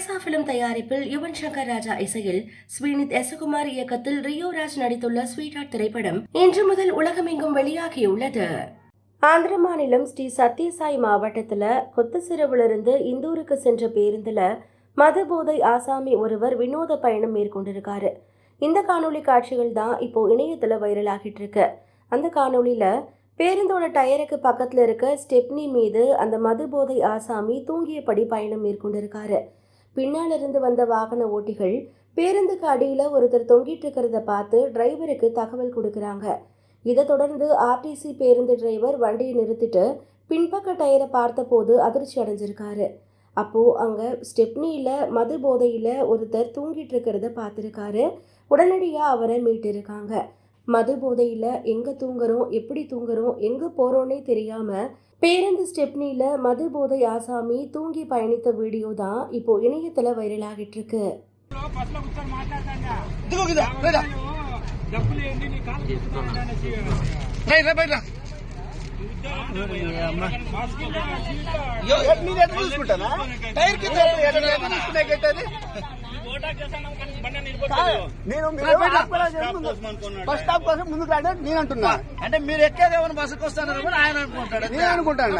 Teresa film தயாரிப்பில் யுவன் சங்கர் ராஜா இசையில் ஸ்ரீநித் எசகுமார் இயக்கத்தில் ரியோ ராஜ் நடித்துள்ள ஸ்வீட் ஹார்ட் திரைப்படம் இன்று முதல் உலகமெங்கும் வெளியாகியுள்ளது. ஆந்திர மாநிலம் ஸ்ரீ சத்யசாய் மாவட்டத்தில் கொத்தசிரவிலிருந்து இந்தூருக்கு சென்ற பேருந்துல மது போதை ஆசாமி ஒருவர் வினோத பயணம் மேற்கொண்டிருக்காரு. இந்த காணொலி காட்சிகள் தான் இப்போ இணையத்தில் வைரலாகிட்டு இருக்கு. அந்த காணொலியில பேருந்தோட டயருக்கு பக்கத்தில் இருக்க ஸ்டெப்னி மீது அந்த மது போதை ஆசாமி தூங்கியபடி பயணம் மேற்கொண்டிருக்காரு. பின்னாலிருந்து வந்த வாகன ஓட்டிகள் பேருந்துக்கு அடியில் ஒருத்தர் தொங்கிட்டு இருக்கிறத பார்த்து டிரைவருக்கு தகவல் கொடுக்குறாங்க. இதை தொடர்ந்து ஆர்டிசி பேருந்து டிரைவர் வண்டியை நிறுத்திட்டு பின்பக்க டயரை பார்த்தபோது அதிர்ச்சி அடைஞ்சிருக்காரு. அப்போது அங்கே ஸ்டெப்னியில் மது போதையில் ஒருத்தர் தூங்கிட்டு இருக்கிறத பார்த்துருக்காரு. உடனடியாக அவரை மீட்டிருக்காங்க. மது போதையில் எங்கே தூங்குறோம், எப்படி தூங்குறோம், எங்கே போகிறோன்னே தெரியாமல் பேருந்து ஸ்டெப்னியில் மது போதை ஆசாமி தூங்கி பயணித்த வீடியோ தான் இப்போ இணையத்தில் வைரலாகிட்டு இருக்கு. నేను బస్ స్టాప్ కోసం ముందుకు రాడే నేను అంటున్నా. అంటే మీరు ఎక్కేదేమో బస్సుకు వస్తాను ఆయన అనుకుంటాడు. నేను అనుకుంటాను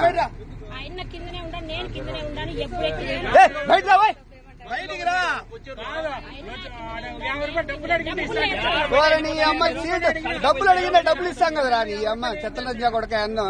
బయటికి రా. నీ అమ్మ డబ్బులు అడిగిందా డబ్బులు ఇస్తాం కదరా. నీ అమ్మ చెత్తల కొడక అందం